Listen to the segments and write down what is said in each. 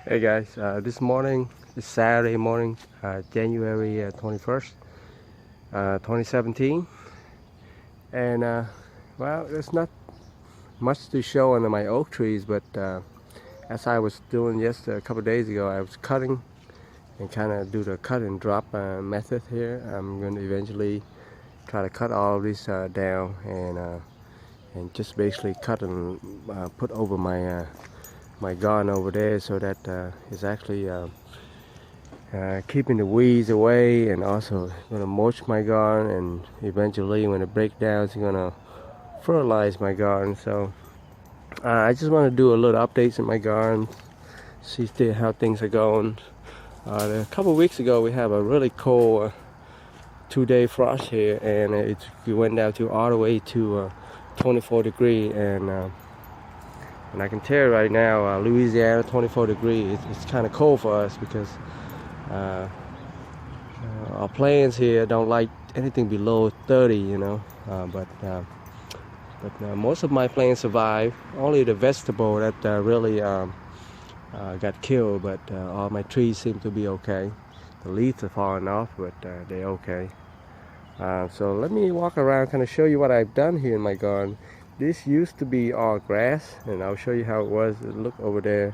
Hey guys, this morning is Saturday morning, January 21st, 2017, and well, there's not much to show under my oak trees, but as I was doing just a couple of days ago, I was cutting and kind of do the cut and drop method here. I'm going to eventually try to cut all of this down and just basically cut and put over my garden over there so that it's actually keeping the weeds away, and also gonna mulch my garden, and eventually when it breaks down it's gonna fertilize my garden. So I just want to do a little updates in my garden, see how things are going. A couple of weeks ago we have a really cold 2-day frost here, and it went down to all the way to 24 degree, and I can tell right now Louisiana 24 degree, it's kind of cold for us because our plants here don't like anything below 30, but most of my plants survive. Only the vegetable that really got killed, but all my trees seem to be okay. The leaves are falling off, but they're okay. So let me walk around, kind of show you what I've done here in my garden. This used to be all grass, and I'll show you how it was. Look over there.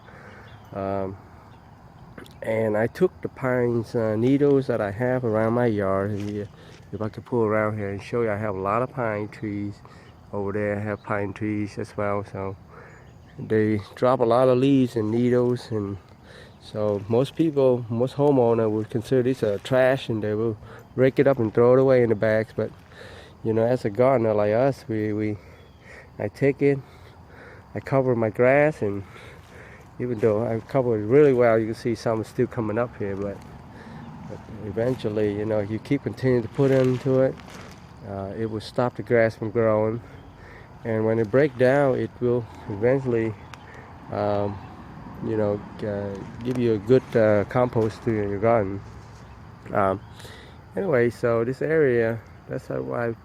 And I took the pines needles that I have around my yard here. If I could pull around here and show you, I have a lot of pine trees. Over there I have pine trees as well, so they drop a lot of leaves and needles, and so most homeowners would consider this trash, and they will rake it up and throw it away in the bags. But as a gardener like us, I take it, I cover my grass, and even though I cover it really well, you can see some still coming up here, but eventually, if you keep continuing to put into it, it will stop the grass from growing, and when it breaks down, it will eventually give you a good compost to your garden. Anyway, so this area, that's how I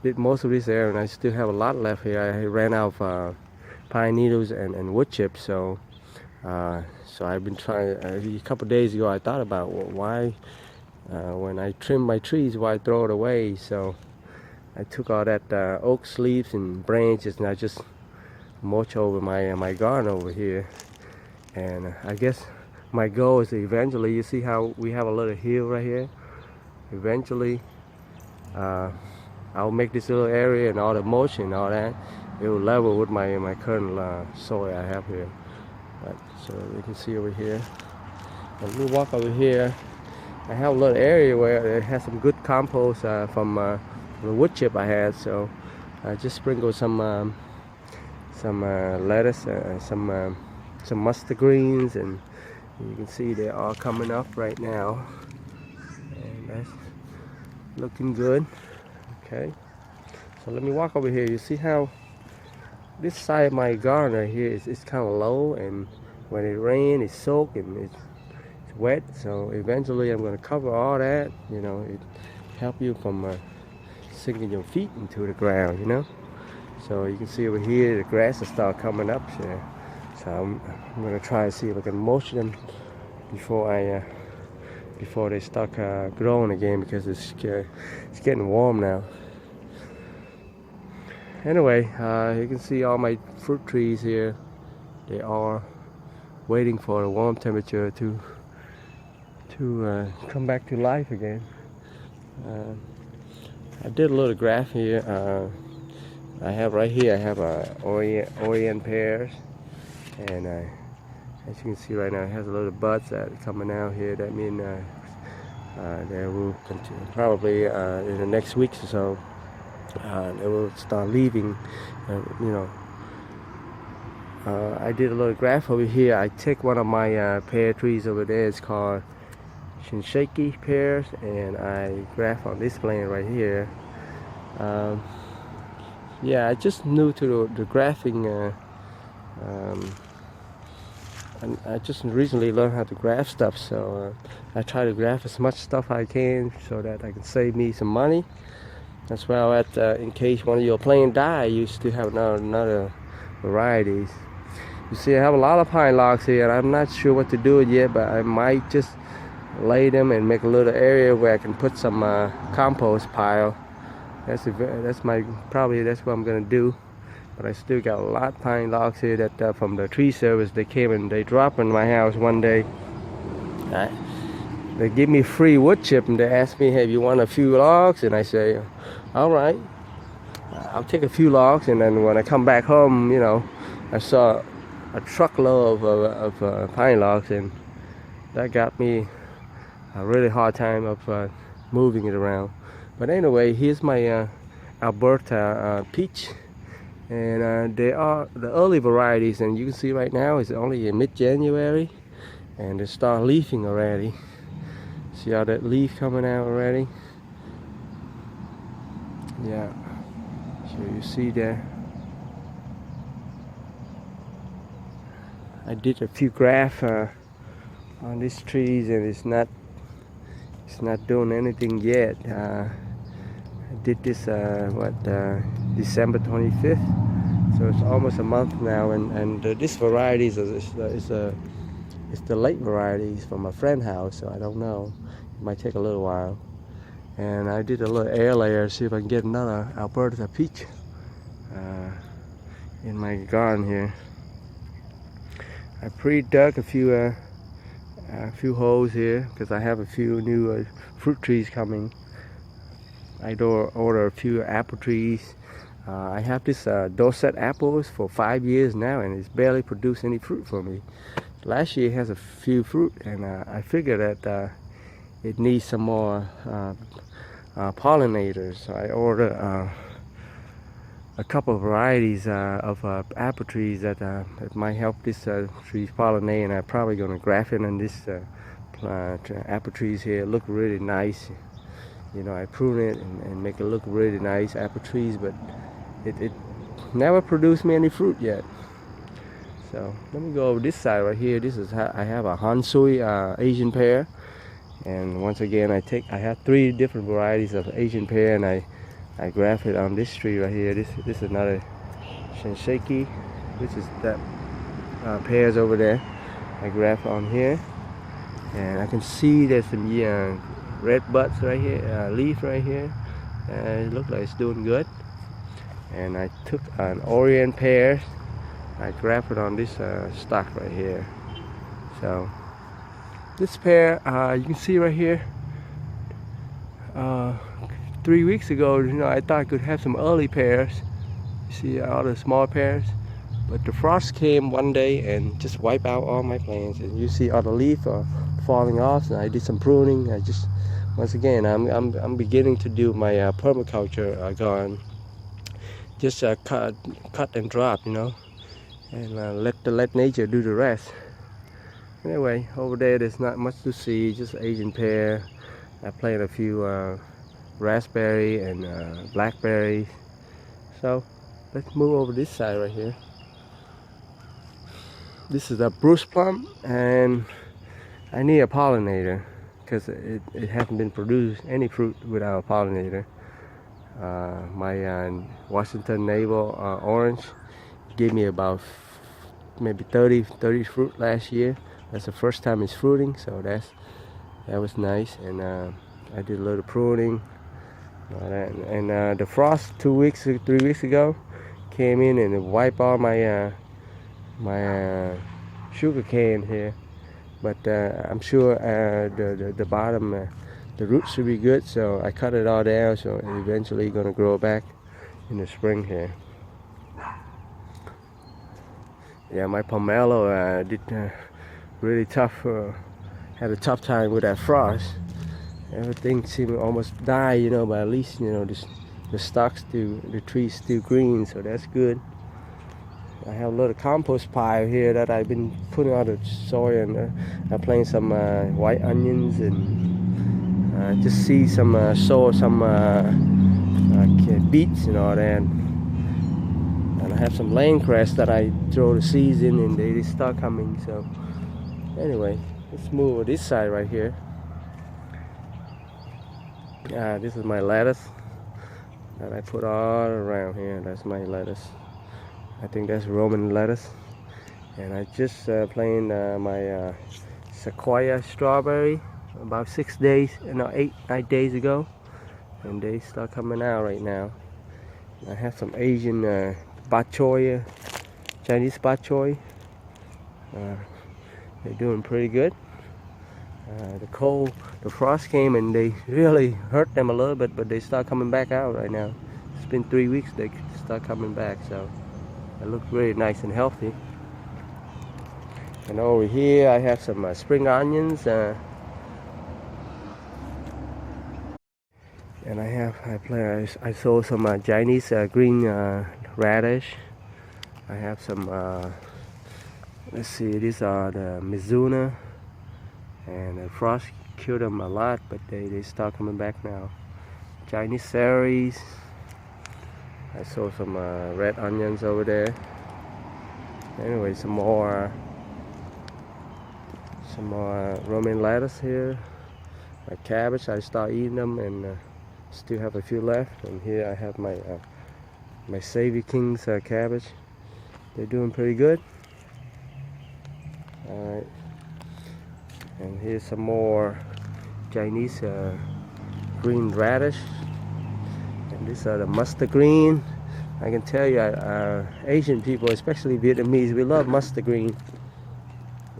did most of this area, and I still have a lot left here. I ran out of pine needles and wood chips, so I've been trying. A couple days ago I thought about why when I trim my trees, why throw it away. So I took all that oak leaves and branches, and I just mulch over my garden over here. And I guess my goal is eventually, you see how we have a little hill right here, eventually I'll make this little area and all the mulch and all that, it will level with my current soil I have here. So you can see over here. Let me walk over here. I have a little area where it has some good compost from the wood chip I had. So I just sprinkled some lettuce, some mustard greens, and you can see they're all coming up right now, and that's looking good. Okay, so let me walk over here. You see how this side of my garden right here is kind of low, and when it rains it's soaked and it's wet, so eventually I'm going to cover all that. It help you from sinking your feet into the ground. So you can see over here the grass will start coming up here. So I'm going to try to see if I can mulch them before they start growing again, because it's getting warm now. Anyway, you can see all my fruit trees here. They are waiting for a warm temperature to come back to life again. I did a little graph here. I have right here, I have Orient pears, and as you can see right now, it has a little buds that are coming out here. That means they will continue, probably in the next weeks or so. They will start leaving. I did a little graph over here. I take one of my pear trees over there. It's called Shinseiki pears, and I graph on this plant right here. Yeah, I just new to the graphing. And I just recently learned how to graph stuff, so I try to graph as much stuff I can so that I can save me some money. As well as in case one of your plants die, you still have another varieties. You see, I have a lot of pine logs here, and I'm not sure what to do it yet, but I might just lay them and make a little area where I can put some compost pile. That's what I'm gonna do. But I still got a lot of pine logs here that from the tree service they came and they dropped in my house one day. They give me free wood chip and they asked me, "Hey, you want a few logs?" And I say, "All right, I'll take a few logs." And then when I come back home, I saw a truckload of pine logs, and that got me a really hard time of moving it around. But anyway, here's my Alberta peach, and they are the early varieties, and you can see right now it's only in mid-January, and they start leafing already. See how that leaf coming out already? Yeah, so you see there. I did a few grafts on these trees, and it's not doing anything yet. I did this December 25th, so it's almost a month now, and this variety is the late varieties from a friend's house, so I don't know, it might take a little while. And I did a little air layer, see if I can get another Alberta peach in my garden here. I pre-dug a few holes here because I have a few new fruit trees coming. I order a few apple trees. I have this Dorset apples for 5 years now, and it's barely produced any fruit for me. Last year it has a few fruit, and I figured that it needs some more pollinators. So I ordered a couple of varieties of apple trees that might help this trees pollinate, and I'm probably going to graft it on this apple trees here. Look really nice. I prune it and make it look really nice apple trees, but it never produced me any fruit yet. So let me go over this side right here. I have a Hansui Asian pear, and once again I have 3 different varieties of Asian pear, and I graft it on this tree right here. This is another Shinseiki. This is that pears over there. I graft on here, and I can see there's some red buds right here, leaf right here. It looks like it's doing good. And I took an Orient pear. I grafted on this stock right here. So this pear, you can see right here. 3 weeks ago, I thought I could have some early pears. You see all the small pears, but the frost came one day and just wiped out all my plants. And you see all the leaves are falling off. And I did some pruning. Once again, I'm beginning to do my permaculture garden. Just cut and drop, and let nature do the rest. Anyway, over there's not much to see, just Asian pear. I planted a few raspberry and blackberry. So let's move over this side right here. This is a Bruce plum, and I need a pollinator because it hasn't been produced any fruit without a pollinator. My Washington Navel orange gave me about maybe 30 fruit last year. That's the first time it's fruiting, so that was nice. And I did a little pruning. And the frost 3 weeks ago came in and it wiped all my sugar cane here. But I'm sure the bottom, the roots should be good, so I cut it all down, so it's eventually gonna grow back in the spring here. Yeah, my pomelo did really tough, had a tough time with that frost. Everything seemed to almost die, but at least, the stalks the tree's still green, so that's good. I have a little compost pile here that I've been putting out of soil, and I planted some white onions, and just see some sow some beets and all that. And I have some land cress that I throw the seeds in, and they start coming. So anyway, let's move over this side right here. This is my lettuce that I put all around here. That's my lettuce. I think that's Roman lettuce. And I just planted my sequoia strawberry about 6 days, no, 8, 9 days ago, and they start coming out right now. I have some Asian bok choy, Chinese bok choy. They're doing pretty good. The frost came and they really hurt them a little bit, but they start coming back out right now. It's been 3 weeks they start coming back, so they look really nice and healthy. And over here I have some spring onions, and I sow some Chinese green radish. I have some. Let's see, these are the Mizuna, and the frost killed them a lot, but they start coming back now. Chinese celeries. I saw some red onions over there. Anyway, some more romaine lettuce here. My cabbage, I start eating them, and still have a few left. And here I have my Savvy King's cabbage. They're doing pretty good. Alright, and here's some more Chinese green radish, and these are the mustard green. I can tell you, Asian people, especially Vietnamese, we love mustard green.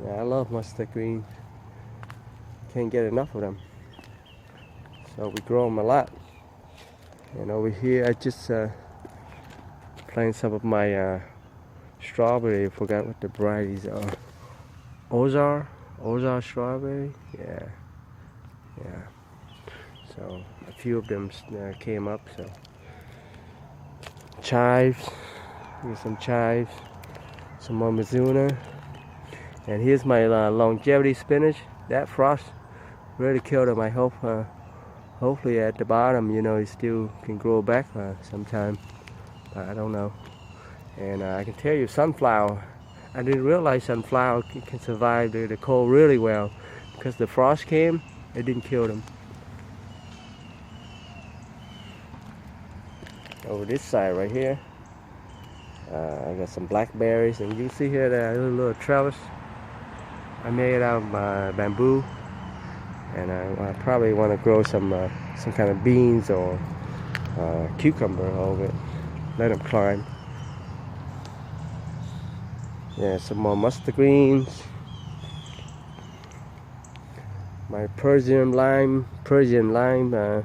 Yeah, I love mustard green. Can't get enough of them. So we grow them a lot. And over here, I just planted some of my strawberry. I forgot what the varieties are. Ozar strawberry, yeah. So a few of them came up. So chives, here's some chives, some more Mizuna, and here's my longevity spinach. That frost really killed them. I hope, hopefully at the bottom, it still can grow back sometime. But I don't know. And I can tell you, sunflower. I didn't realize sunflower can survive the cold really well, because the frost came, it didn't kill them. Over this side right here, I got some blackberries, and you see here that little trellis I made out of bamboo, and I probably want to grow some kind of beans or cucumber over it. Let them climb. Yeah, some more mustard greens. My Persian lime, I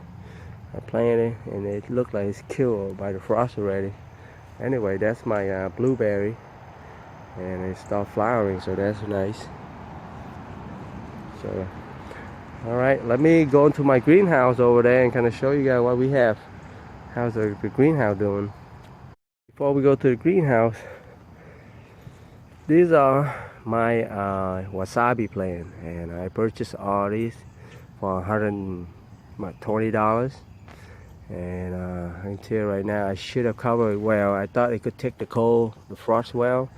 planted, and it looked like it's killed by the frost already. Anyway, that's my blueberry, and it started flowering, so that's nice. So, all right, let me go into my greenhouse over there and kind of show you guys what we have. How's the greenhouse doing? Before we go to the greenhouse, these are my wasabi plant, and I purchased all these for $120. And I can tell you right now, I should have covered it well. I thought it could take the frost well,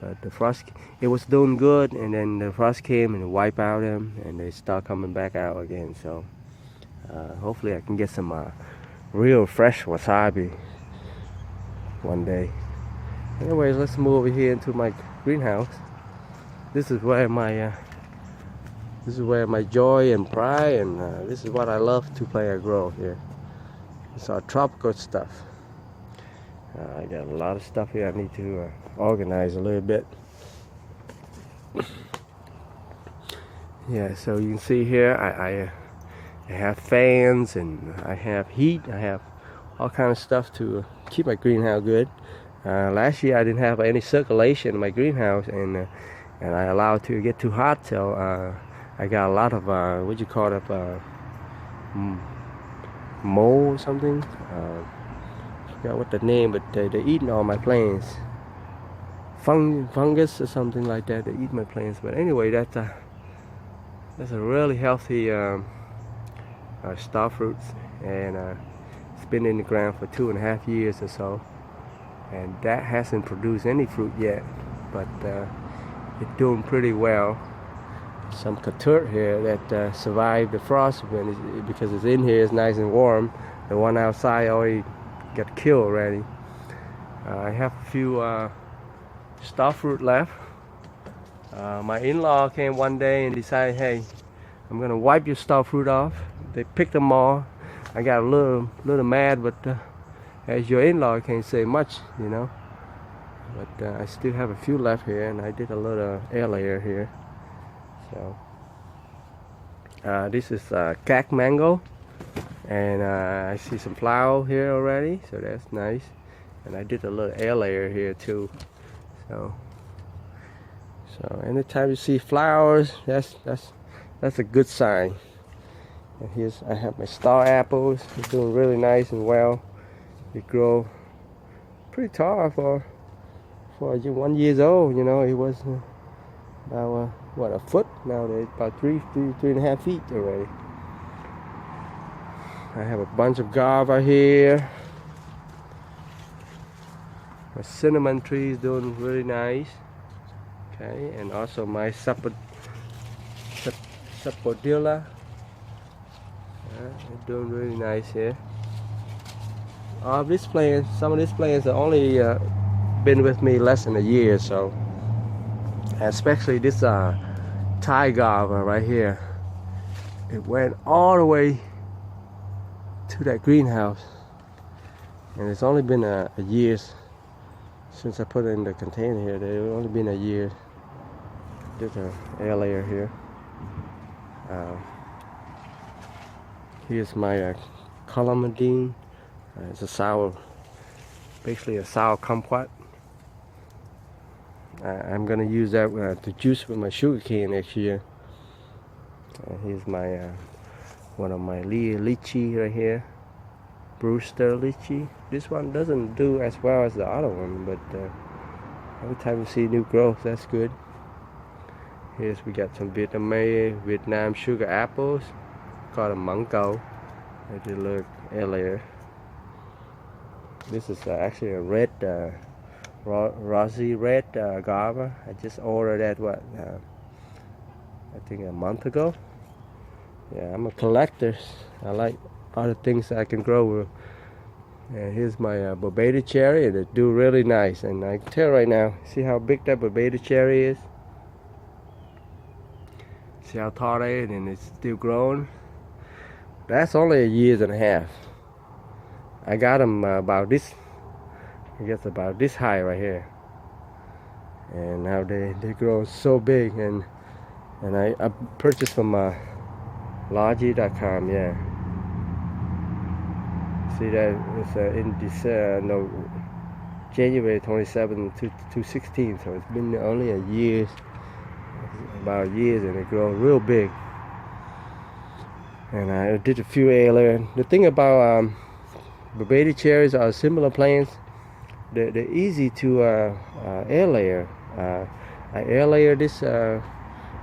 but the frost, it was doing good, and then the frost came and wiped out them, and they start coming back out again. So hopefully I can get some real fresh wasabi one day. Anyways, let's move over here into my greenhouse. This is where my joy and pride, and this is what I love to play and grow here. It's our tropical stuff. I got a lot of stuff here I need to organize a little bit. Yeah, so you can see here I have fans, and I have heat. I have all kinds of stuff to keep my greenhouse good. Last year I didn't have any circulation in my greenhouse, and I allowed it to get too hot, so I got a lot of what you call it, mold or something. I forgot what the name, but they're eating all my plants. Fungus or something like that. They eat my plants. But anyway, that's a really healthy star fruits, and it's been in the ground for 2.5 years or so, and that hasn't produced any fruit yet, but it's doing pretty well. Some Couture here that survived the frost because it's in here, it's nice and warm. The one outside already got killed already. I have a few star fruit left, My in-law came one day and decided, hey, I'm gonna wipe your star fruit off. They picked them all. I got a little mad, but as your in-law, I can't say much, you know. But I still have a few left here, and I did a little air layer here. So this is cack mango, and I see some flower here already, so that's nice. And I did a little air layer here too. So anytime you see flowers, that's a good sign. And here's, I have my star apples. They're doing really nice and well. They grow pretty tall for 1 year old. You know, it was about what, a foot. Now they're about three and a half feet already. I have a bunch of guava here. My cinnamon tree is doing really nice. Okay, and also my sapodilla. They're doing really nice here. Some of these plants have only been with me less than a year, so especially this Thai guava right here. It went all the way to that greenhouse, and it's only been a year since I put it in the container here. It's only been a year. There's an air layer here. Here's my colomadine. It's a sour, basically a sour kumquat. I'm gonna use that to juice with my sugar cane next year. Here's my one of my lychee right here, Brewster lychee. This one doesn't do as well as the other one, but every time you see new growth, that's good. Here's, we got some Vietnam sugar apples, called a mango. I did a little air layer. This is actually a red, rosy red guava. I just ordered that I think a month ago. Yeah, I'm a collector. I like other things I can grow with. And here's my Barbadian cherry, and it do really nice. And I can tell right now, see how big that Barbadian cherry is? See how tall it is, and it's still growing. That's only a year and a half. I got them about this, I guess about this high right here. And now they grow so big, and I purchased from Logi.com, yeah. See that it's in this January 27, 2016, so it's been only a year, about a year, and it grows real big. And I did a few air layers. The thing about Barbadian cherries are similar plants. They're easy to air layer. I air layer this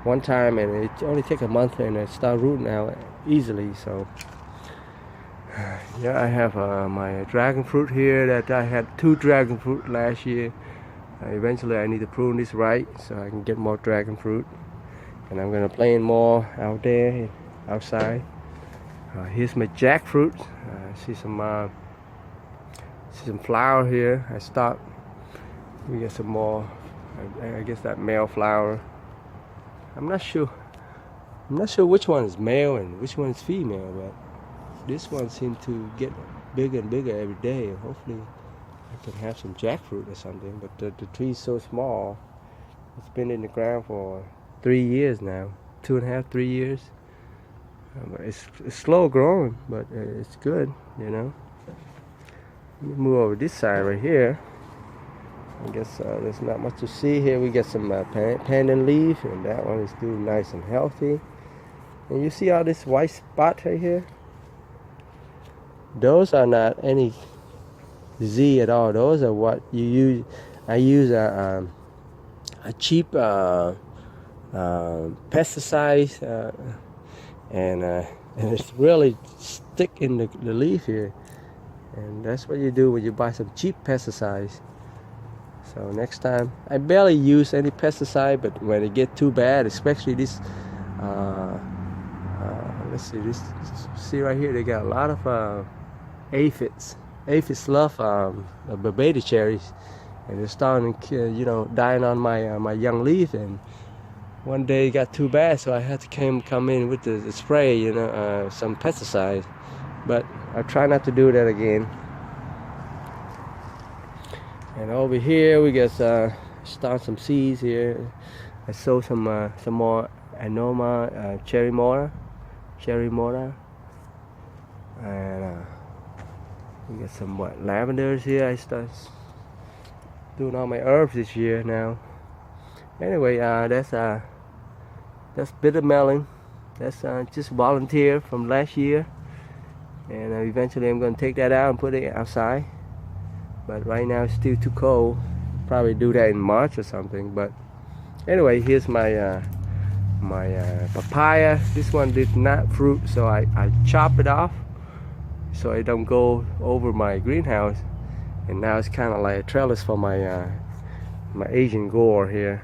one time, and it only take a month, and it start rooting out easily. So yeah, I have my dragon fruit here. That I had 2 dragon fruit last year. Eventually I need to prune this right so I can get more dragon fruit, and I'm gonna plant more out there outside. Here's my jackfruit. See some flower here. I stopped. We get some more. I guess that male flower. I'm not sure which one is male and which one is female, but this one seems to get bigger and bigger every day. Hopefully I can have some jackfruit or something. But the tree is so small. It's been in the ground for 3 years now, 2.5, 3 years. It's slow growing, but it's good, you know. Let me move over this side right here. I guess there's not much to see here. We got some pandan leaf, and that one is doing nice and healthy. And you see all this white spot right here? Those are not any Z at all. Those are what you use. I use a cheap pesticide, and it's really stick in the leaf here. And that's what you do when you buy some cheap pesticides. So next time, I barely use any pesticide, but when it get too bad, especially this, let's see, this, see right here, they got a lot of aphids. Aphids love Barbadian cherries, and they're starting, you know, dying on my young leaf, and one day it got too bad, so I had to come in with the spray, you know, some pesticide. But I try not to do that again. And over here we got start some seeds here. I sow some more Anoma cherry mora, and we got some lavenders here. I start doing all my herbs this year now. Anyway, that's bitter melon. That's just volunteer from last year, and eventually I'm gonna take that out and put it outside. But right now it's still too cold. Probably do that in March or something. But anyway, here's my papaya. This one did not fruit, so I chop it off so it don't go over my greenhouse. And now it's kind of like a trellis for my my Asian gourd here.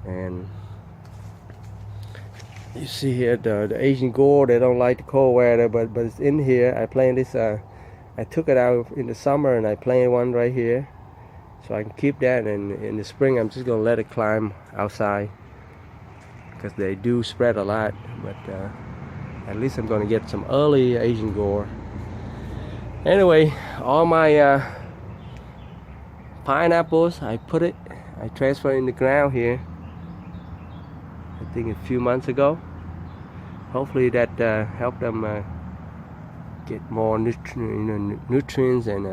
And you see here the Asian gourd, they don't like the cold weather, but it's in here. I planted this. I took it out in the summer and I planted one right here, so I can keep that. And in the spring, I'm just gonna let it climb outside because they do spread a lot. But at least I'm gonna get some early Asian gourd. Anyway, all my pineapples, I transferred in the ground here. I think a few months ago. Hopefully that helped them get more nutrients and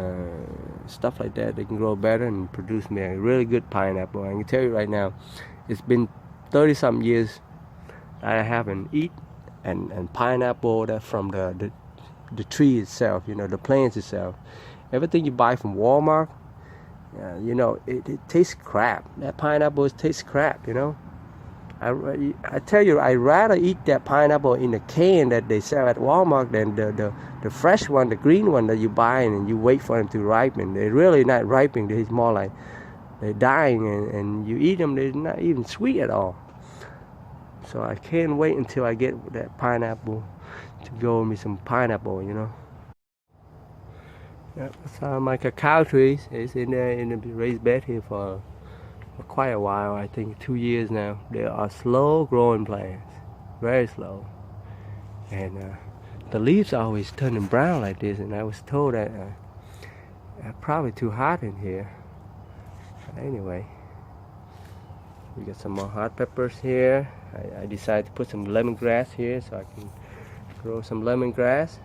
stuff like that. They can grow better and produce me a really good pineapple. I can tell you right now, it's been 30-something years I haven't eaten and pineapple that from the tree itself, you know, the plants itself. Everything you buy from Walmart, you know, it tastes crap. That pineapple tastes crap, you know. I tell you, I'd rather eat that pineapple in a can that they sell at Walmart than the fresh one, the green one that you buy and you wait for them to ripen. They're really not ripening. They're more like they're dying, and you eat them, they're not even sweet at all. So I can't wait until I get that pineapple to go with me some pineapple, you know. Yep, that's my cacao trees. It's in the raised bed here for quite a while. I think 2 years now. They are slow growing plants, very slow, and the leaves are always turning brown like this. And I was told that probably too hot in here. But anyway, we got some more hot peppers here. I decided to put some lemongrass here so I can grow some lemongrass.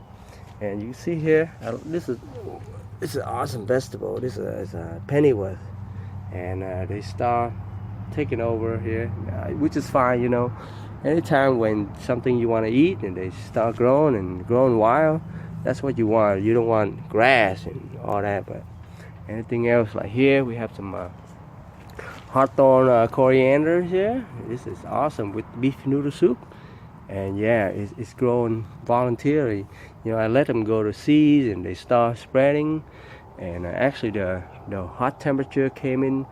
And you see here, this is an awesome vegetable. This is a pennyworth. And they start taking over here, which is fine, you know. Anytime when something you want to eat and they start growing wild, that's what you want. You don't want grass and all that. But anything else, like here we have some hawthorn coriander here. This is awesome with beef noodle soup. And yeah, it's growing voluntarily. You know, I let them go to seed and they start spreading. And actually the hot temperature came in,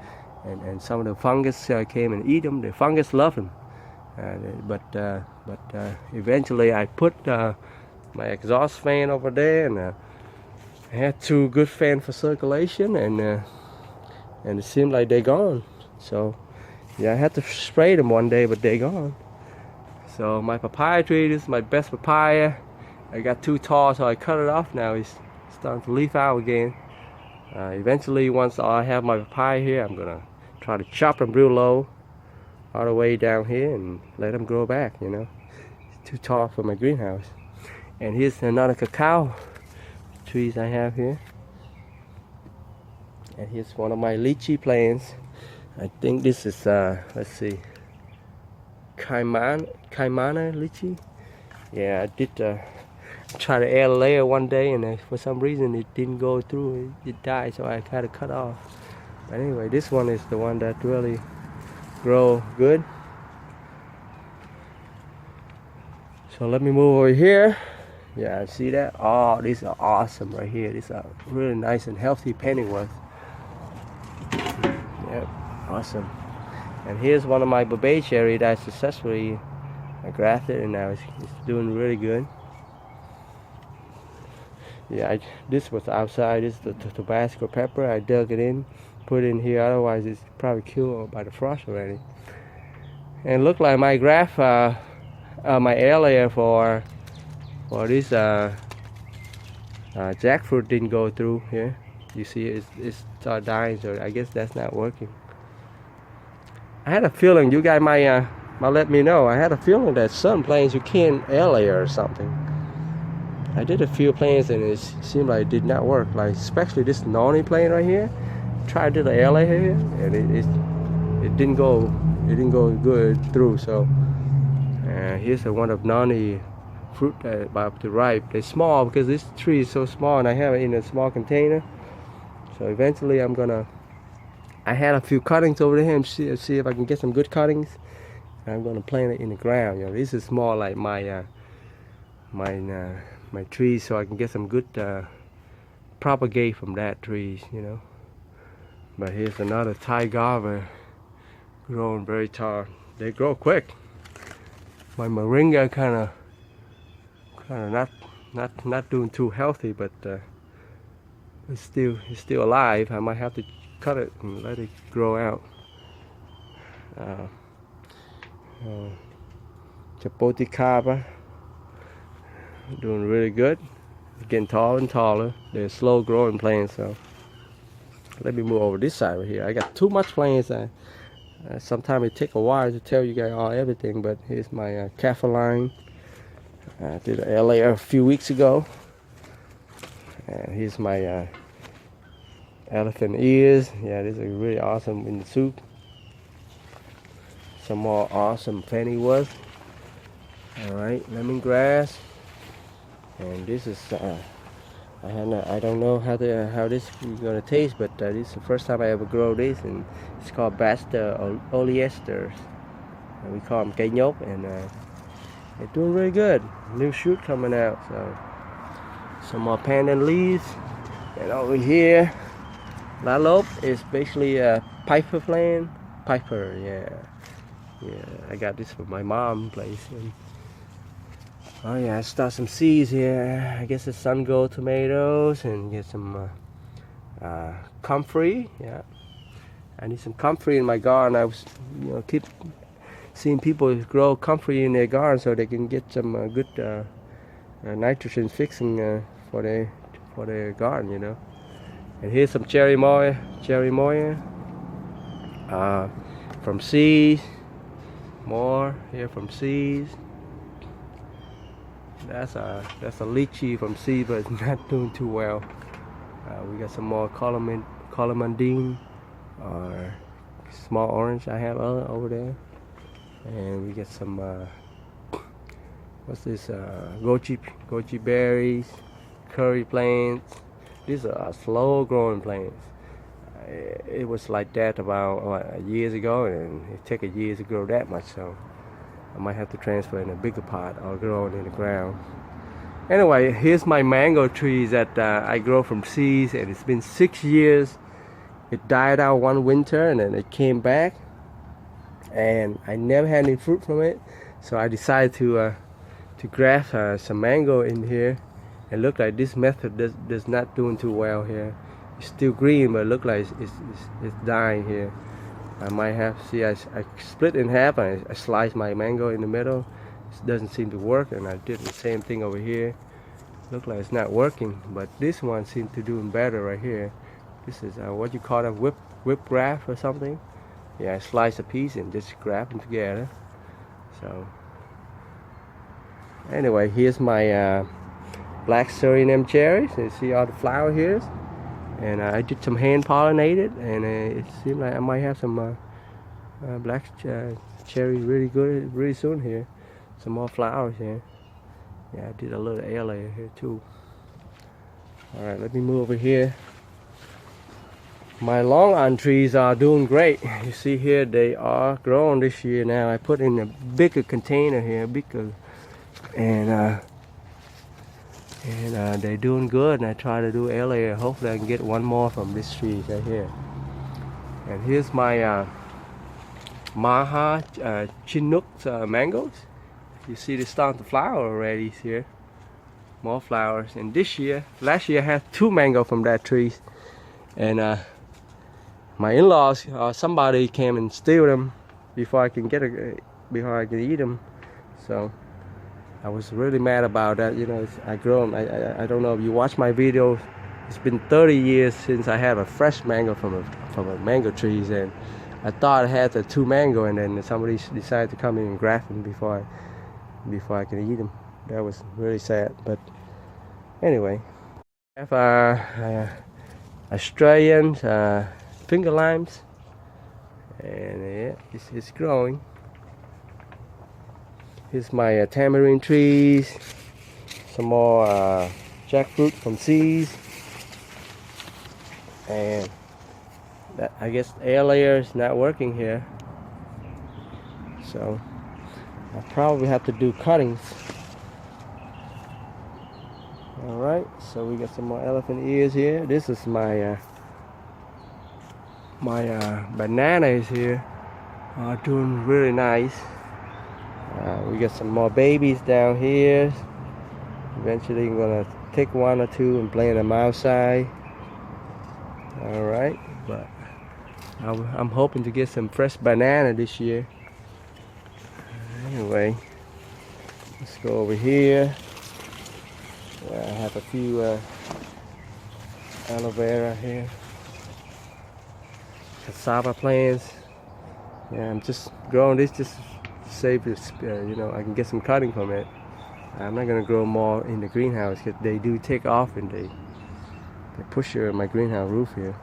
and some of the fungus came and eat them. The fungus love them. But eventually I put my exhaust fan over there, and I had 2 good fans for circulation, and it seemed like they're gone. So yeah, I had to spray them one day, but they're gone. So my papaya tree, this is my best papaya. I got too tall, so I cut it off now. It's starting to leaf out again. Eventually, once I have my papaya here, I'm gonna try to chop them real low all the way down here and let them grow back, you know. It's too tall for my greenhouse. And here's another cacao trees I have here. And here's one of my lychee plants. I think this is, let's see, Kaimana lychee. Yeah, I did try to add a layer one day, and for some reason it didn't go through. It died, so I had to cut off. But anyway, this one is the one that really grow good. So let me move over here. Yeah, see that? Oh, these are awesome right here. These are really nice and healthy pennyworth. Yep, awesome. And here's one of my Bombay cherry that I successfully grafted, and now it's doing really good. Yeah, this was outside. This is the Tabasco pepper. I dug it in, put it in here. Otherwise, it's probably killed by the frost already. And look like my graft, my area for this jackfruit didn't go through here. You see it's start dying, so I guess that's not working. I had a feeling you guys might let me know. I had a feeling that some planes you can't air layer or something. I did a few planes and it seemed like it did not work. Like especially this Noni plane right here. Tried to do the air layer here and it didn't go good through. So here's one of Noni fruit about to ripe. They're small because this tree is so small and I have it in a small container. So eventually I had a few cuttings over there and see if I can get some good cuttings. I'm gonna plant it in the ground. You know, this is more like my my trees, so I can get some good propagate from that trees, you know. But here's another Thai guava growing very tall. They grow quick. My moringa kind of not doing too healthy, but it's still alive. I might have to cut it and let it grow out. Japoticaba doing really good. Getting taller and taller. They're slow growing plants, so let me move over this side right here. I got too much plants. Sometimes it take a while to tell you guys everything, but here's my Caphaline. I did an LA a few weeks ago. And here's my elephant ears. Yeah, these are really awesome in the soup. Some more awesome Pennyworth. Alright, lemongrass. And this is I don't know how this is gonna taste, but this is the first time I ever grow this, and it's called Baster oleasters. And we call them cây nhóc, and they're doing really good. New shoot coming out, so some more pandan leaves. And over here, Lalope is basically a piper plant. Piper, yeah. I got this from my mom's place. And oh yeah, I start some seeds here. I guess it's sun gold tomatoes and get some comfrey. Yeah, I need some comfrey in my garden. I was, keep seeing people grow comfrey in their garden so they can get some good nitrogen fixing for their garden, you know. And here's some cherry moya from seeds. More here from seeds. That's a lychee from seed, but it's not doing too well. We got some more columbine or small orange I have over there, and we get some what's this? Goji berries, curry plants. These are slow growing plants. It was like that about years ago, and it took a year to grow that much, so I might have to transfer in a bigger pot or grow it in the ground. Anyway, here's my mango trees that I grow from seeds, and it's been 6 years. It died out one winter and then it came back, and I never had any fruit from it, so I decided to graft some mango in here. It looked like this method does not doing too well here. It's still green, but it looks like it's dying here. I might have, see, I split in half and I sliced my mango in the middle. It doesn't seem to work, and I did the same thing over here. Look like it's not working, but this one seems to doing better right here. This is what you call a whip graft or something. Yeah, I slice a piece and just graft them together. So anyway, here's my black Suriname cherries. You see all the flower here. And I did some hand pollinated, and it seemed like I might have some black cherry really good really soon here. Some more flowers here. Yeah, I did a little air layer here too. Alright, let me move over here. My long arm trees are doing great. You see here, they are growing this year now. I put in a bigger container here, and they're doing good, and I try to do air layer. Hopefully I can get one more from this tree right here. And here's my Maha Chinook mangoes. You see they starting to flower already here. More flowers. And last year I had 2 mango from that tree, and my in-laws, somebody came and steal them before I can get before I can eat them. So I was really mad about that. You know, I grown. I don't know if you watch my videos. It's been 30 years since I had a fresh mango from a mango trees, and I thought I had the 2 mango, and then somebody decided to come in and grab them before I can eat them. That was really sad. But anyway, I have Australian finger limes, and yeah, it's growing. Here's my tamarind trees, some more jackfruit from seeds, and that, I guess the air layer is not working here, so I'll probably have to do cuttings. Alright, so we got some more elephant ears here. This is my bananas here, doing really nice. We got some more babies down here. Eventually I'm gonna take 1 or 2 and plant them outside. Alright, but I'm hoping to get some fresh banana this year. Anyway, let's go over here. I have a few aloe vera here, cassava plants. Yeah, I'm just growing this just to save this. You know, I can get some cutting from it. I'm not gonna grow more in the greenhouse because they do take off and they push my greenhouse roof here.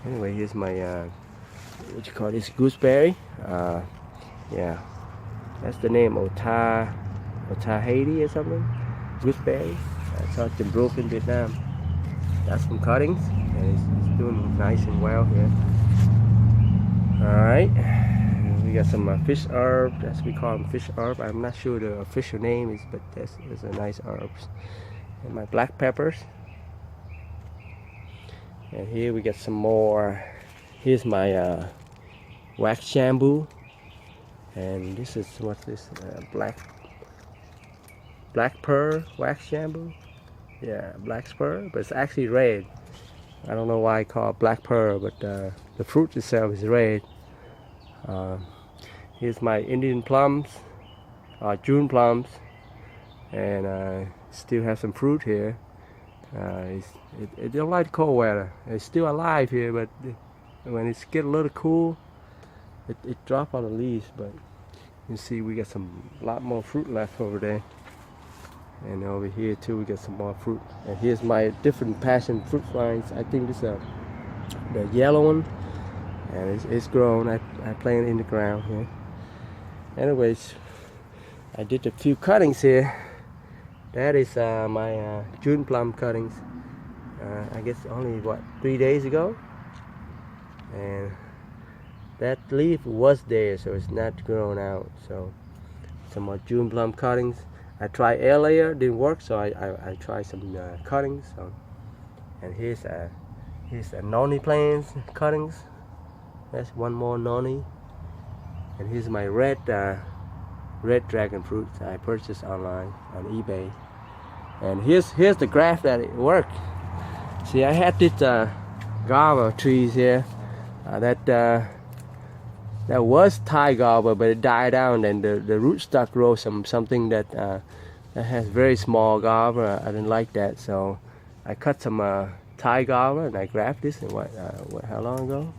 Anyway, here's my what you call this, gooseberry. Yeah, that's the name, Otahedi or something. Gooseberry. I saw it in Brooklyn, Vietnam. That's some cuttings, and it's doing nice and well here. Alright, we got some fish herb. That's we call them fish herb. I'm not sure the official name is, but that's a nice herbs. And my black peppers. And here we got some more. Here's my wax bamboo, and this is what's this, black pearl wax bamboo. Yeah, black pearl, but it's actually red. I don't know why I call it black pearl, but the fruit itself is red. Here's my Indian plums, June plums, and still have some fruit here. It don't like cold weather. It's still alive here, but when it's get a little cool, it drop on the leaves. But you see, we got a lot more fruit left over there, and over here too we got some more fruit. And here's my different passion fruit vines. I think this is the yellow one, and it's grown. I planted in the ground here. Anyways, I did a few cuttings here. That is my June plum cuttings. I guess only 3 days ago, and that leaf was there, so it's not grown out. So some more June plum cuttings. I tried air layer, didn't work, so I tried some cuttings. So, and here's a noni plants cuttings. That's one more noni. And here's my red dragon fruit I purchased online on eBay. And here's the graph that it worked. See, I had this guava trees here that was Thai guava, but it died down, and the rootstock grows something that has very small guava. I didn't like that, so I cut some Thai guava, and I grafted this. And how long ago?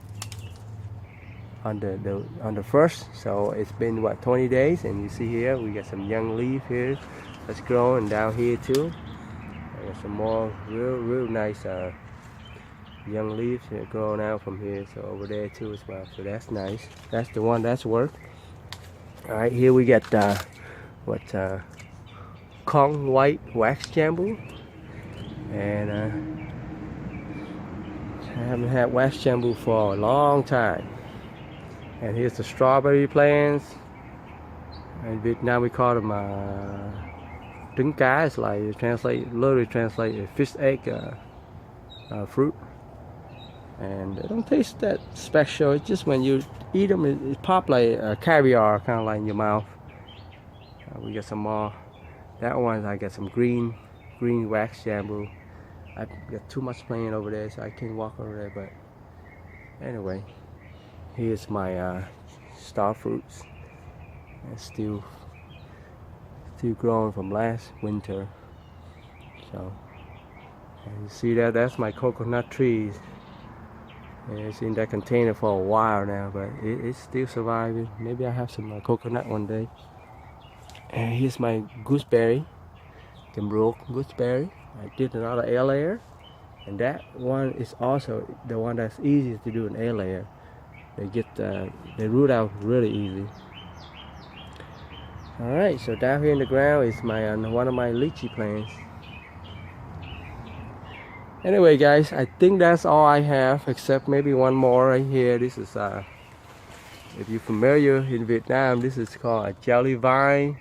On the first. So it's been 20 days, and you see here we got some young leaf here that's growing down here too. And some more real nice young leaves here growing out from here, so over there too as well. So that's nice. That's the one that's worked. All right, here we got Kong white wax bamboo, and I haven't had wax bamboo for a long time. And here's the strawberry plants. In Vietnam we call them trứng cá. It's like literally translate fish egg fruit. And they don't taste that special. It's just when you eat them, it pop like caviar, kind of like in your mouth. We got some more. That one I got some green wax bamboo. I got too much plant over there, so I can't walk over there. But anyway, here's my star fruits. It's still growing from last winter. So, and you see that, that's my coconut trees. And it's in that container for a while now, but it's still surviving. Maybe I have some coconut one day. And here's my gooseberry, Pembroke gooseberry. I did another air layer, and that one is also the one that's easiest to do an air layer. They root out really easy. All right, so down here in the ground is my one of my lychee plants. Anyway, guys, I think that's all I have, except maybe one more right here. This is if you're familiar in Vietnam, this is called a jelly vine,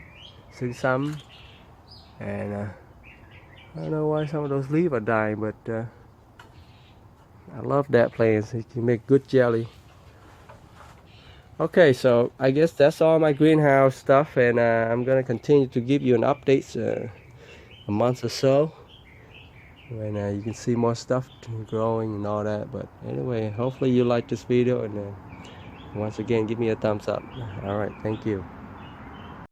xương sâm. And I don't know why some of those leaves are dying, but I love that plant. It can make good jelly. Okay, so I guess that's all my greenhouse stuff, and I'm gonna continue to give you an update a month or so when you can see more stuff growing and all that. But anyway, hopefully you like this video, and once again, give me a thumbs up. All right, thank you.